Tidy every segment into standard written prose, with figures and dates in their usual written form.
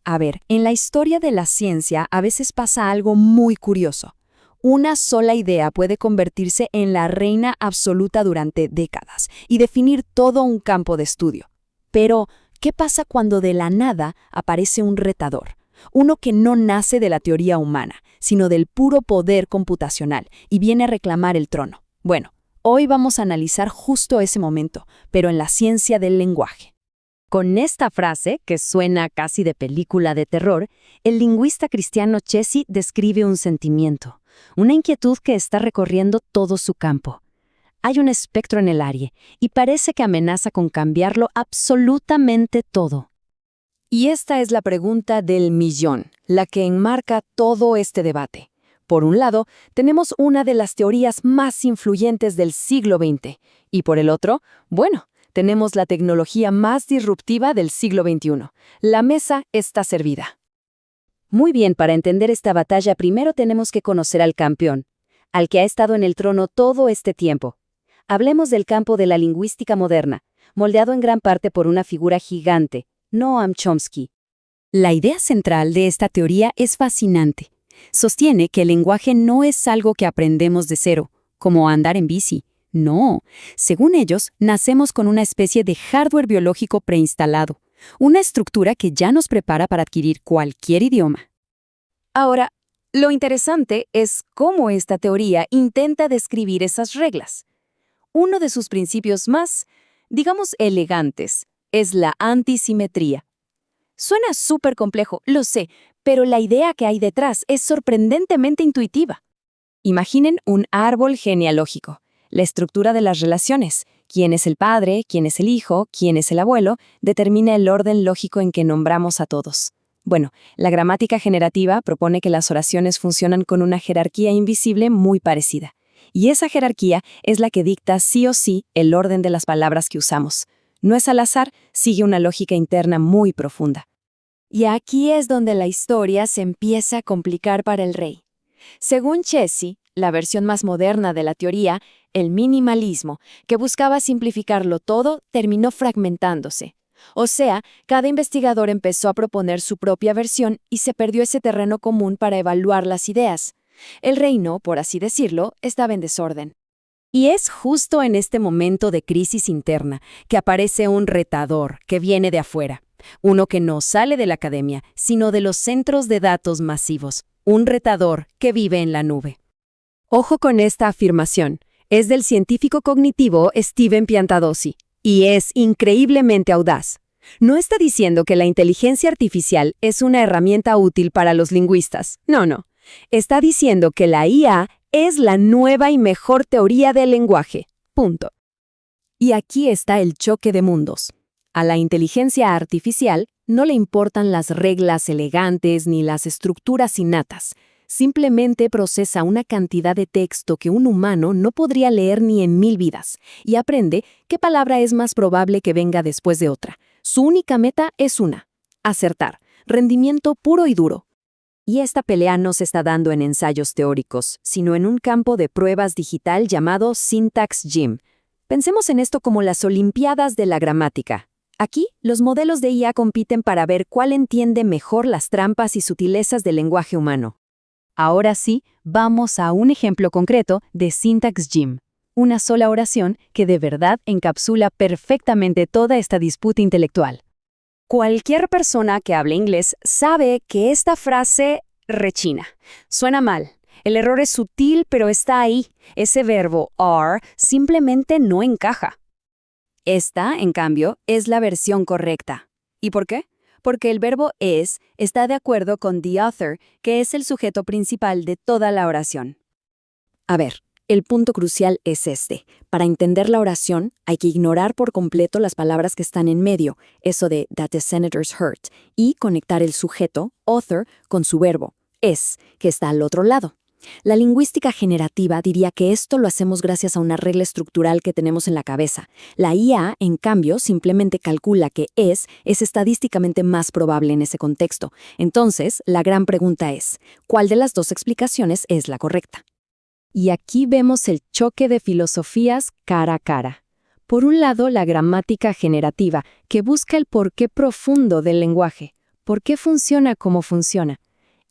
A ver, en la historia de la ciencia a veces pasa algo muy curioso. Una sola idea puede convertirse en la reina absoluta durante décadas y definir todo un campo de estudio. Pero, ¿qué pasa cuando de la nada aparece un retador? Uno que no nace de la teoría humana, sino del puro poder computacional y viene a reclamar el trono. Bueno, hoy vamos a analizar justo ese momento, pero en la ciencia del lenguaje. Con esta frase, que suena casi de película de terror, el lingüista cristiano Cesi describe un sentimiento, una inquietud que está recorriendo todo su campo. Hay un espectro en el aire y parece que amenaza con cambiarlo absolutamente todo. Y esta es la pregunta del millón, la que enmarca todo este debate. Por un lado, tenemos una de las teorías más influyentes del siglo XX, y por el otro, bueno, tenemos la tecnología más disruptiva del siglo XXI. La mesa está servida. Muy bien, para entender esta batalla primero tenemos que conocer al campeón, al que ha estado en el trono todo este tiempo. Hablemos del campo de la lingüística moderna, moldeado en gran parte por una figura gigante, Noam Chomsky. La idea central de esta teoría es fascinante. Sostiene que el lenguaje no es algo que aprendemos de cero, como andar en bici. No, según ellos, nacemos con una especie de hardware biológico preinstalado, una estructura que ya nos prepara para adquirir cualquier idioma. Ahora, lo interesante es cómo esta teoría intenta describir esas reglas. Uno de sus principios más, digamos, elegantes, es la antisimetría. Suena súper complejo, lo sé, pero la idea que hay detrás es sorprendentemente intuitiva. Imaginen un árbol genealógico. La estructura de las relaciones, quién es el padre, quién es el hijo, quién es el abuelo, determina el orden lógico en que nombramos a todos. Bueno, la gramática generativa propone que las oraciones funcionan con una jerarquía invisible muy parecida. Y esa jerarquía es la que dicta sí o sí el orden de las palabras que usamos. No es al azar, sigue una lógica interna muy profunda. Y aquí es donde la historia se empieza a complicar para el rey. Según Cesi, la versión más moderna de la teoría, el minimalismo, que buscaba simplificarlo todo, terminó fragmentándose. O sea, cada investigador empezó a proponer su propia versión y se perdió ese terreno común para evaluar las ideas. El reino, por así decirlo, estaba en desorden. Y es justo en este momento de crisis interna que aparece un retador que viene de afuera. Uno que no sale de la academia, sino de los centros de datos masivos. Un retador que vive en la nube. Ojo con esta afirmación. Es del científico cognitivo Steven Piantadosi, y es increíblemente audaz. No está diciendo que la inteligencia artificial es una herramienta útil para los lingüistas. No. Está diciendo que la IA es la nueva y mejor teoría del lenguaje. Punto. Y aquí está el choque de mundos. A la inteligencia artificial no le importan las reglas elegantes ni las estructuras innatas. Simplemente procesa una cantidad de texto que un humano no podría leer ni en 1000 vidas y aprende qué palabra es más probable que venga después de otra. Su única meta es una: acertar, rendimiento puro y duro. Y esta pelea no se está dando en ensayos teóricos, sino en un campo de pruebas digital llamado Syntax Gym. Pensemos en esto como las Olimpiadas de la gramática. Aquí, los modelos de IA compiten para ver cuál entiende mejor las trampas y sutilezas del lenguaje humano. Ahora sí, vamos a un ejemplo concreto de Syntax Gym. Una sola oración que de verdad encapsula perfectamente toda esta disputa intelectual. Cualquier persona que hable inglés sabe que esta frase rechina. Suena mal. El error es sutil, pero está ahí. Ese verbo are simplemente no encaja. Esta, en cambio, es la versión correcta. ¿Y por qué? Porque el verbo es está de acuerdo con the author, que es el sujeto principal de toda la oración. A ver, el punto crucial es este. Para entender la oración, hay que ignorar por completo las palabras que están en medio, eso de that the senators heard, y conectar el sujeto, author, con su verbo, es, que está al otro lado. La lingüística generativa diría que esto lo hacemos gracias a una regla estructural que tenemos en la cabeza. La IA, en cambio, simplemente calcula que es estadísticamente más probable en ese contexto. Entonces, la gran pregunta es, ¿cuál de las dos explicaciones es la correcta? Y aquí vemos el choque de filosofías cara a cara. Por un lado, la gramática generativa, que busca el porqué profundo del lenguaje. por qué funciona como funciona.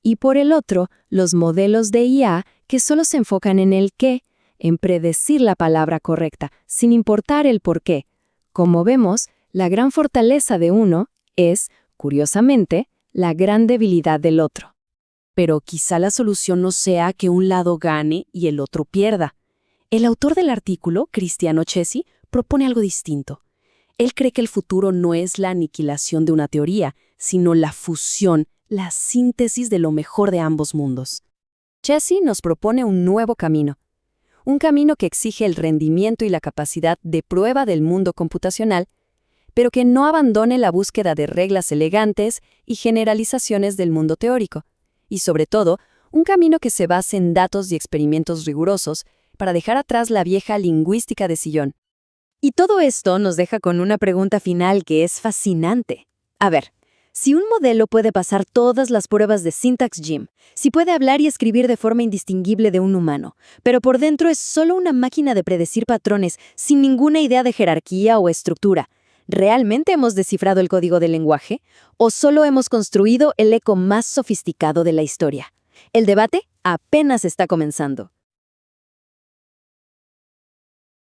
Y por el otro, los modelos de IA que solo se enfocan en el qué, en predecir la palabra correcta, sin importar el por qué. Como vemos, la gran fortaleza de uno es, curiosamente, la gran debilidad del otro. Pero quizá la solución no sea que un lado gane y el otro pierda. El autor del artículo, Cristiano Chesi, propone algo distinto. Él cree que el futuro no es la aniquilación de una teoría, sino la fusión, la síntesis de lo mejor de ambos mundos. Chesi nos propone un nuevo camino. Un camino que exige el rendimiento y la capacidad de prueba del mundo computacional, pero que no abandone la búsqueda de reglas elegantes y generalizaciones del mundo teórico. Y sobre todo, un camino que se base en datos y experimentos rigurosos para dejar atrás la vieja lingüística de sillón. Y todo esto nos deja con una pregunta final que es fascinante. A ver, si un modelo puede pasar todas las pruebas de Syntax Gym, si puede hablar y escribir de forma indistinguible de un humano, pero por dentro es solo una máquina de predecir patrones sin ninguna idea de jerarquía o estructura, ¿realmente hemos descifrado el código del lenguaje? ¿O solo hemos construido el eco más sofisticado de la historia? El debate apenas está comenzando.